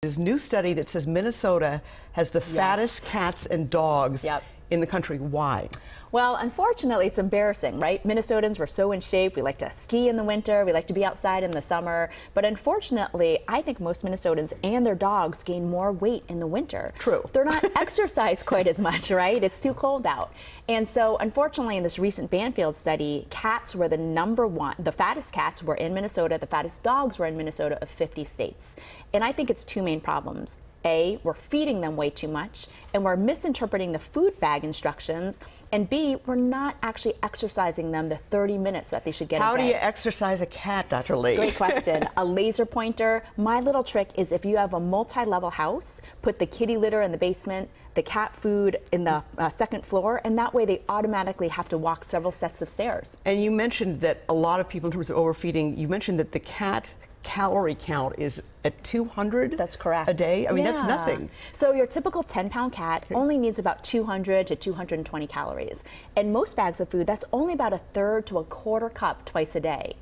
This new study that says Minnesota has the fattest cats and dogs in the country. Why? Well, unfortunately, it's embarrassing, right? Minnesotans, we're so in shape. We like to ski in the winter. We like to be outside in the summer. But unfortunately, I think most Minnesotans and their dogs gain more weight in the winter. True. They're not exercised quite as much, right? It's too cold out. And so, unfortunately, in this recent Banfield study, cats were the #1. The fattest cats were in Minnesota. The fattest dogs were in Minnesota of 50 states. And I think it's two main problems. A, we're feeding them way too much, and we're misinterpreting the food bag instructions, and B, we're not actually exercising them the 30 minutes that they should get a day. How do you exercise a cat, Dr. Lee? Great question. A laser pointer. My little trick is if you have a multi-level house, put the kitty litter in the basement, the cat food in the second floor, and that way they automatically have to walk several sets of stairs. And you mentioned that a lot of people, in terms of overfeeding, you mentioned that the cat calorie count is at 200 That's correct. a day? I mean, that's nothing. So your typical 10-pound cat only needs about 200 to 220 calories. And most bags of food, that's only about a third to a quarter cup twice a day.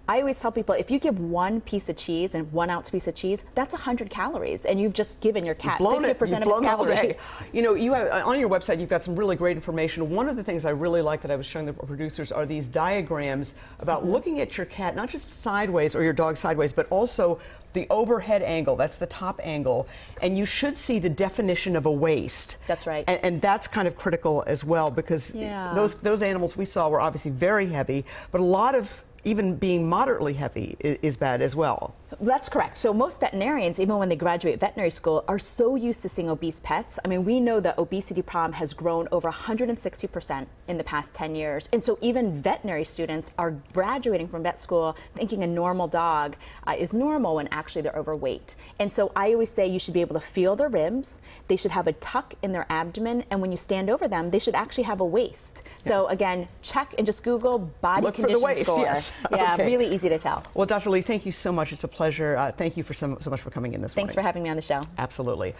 I always tell people, if you give 1 piece of cheese and 1 ounce piece of cheese, that's 100 calories, and you've just given your cat 50% of its calories. You know, you have, on your website, you've got some really great information. One of the things I really like that I was showing the producers are these diagrams about looking at your cat, not just sideways or your dog sideways, but also the overhead angle. That's the top angle, and you should see the definition of a waist. That's right. And that's kind of critical as well, because those animals we saw were obviously very heavy, but a lot of even being moderately heavy is bad as well. That's correct. So most veterinarians, even when they graduate veterinary school, are so used to seeing obese pets. I mean, we know the obesity problem has grown over 160% in the past 10 years. And so even veterinary students are graduating from vet school thinking a normal dog is normal when actually they're overweight. And so I always say you should be able to feel their ribs. They should have a tuck in their abdomen. And when you stand over them, they should actually have a waist. So again, check and just Google body condition score. Yes. Yeah, really easy to tell. Well, Dr. Lee, thank you so much. It's a pleasure. Thank you so much for coming in this morning. Thanks for having me on the show. Absolutely.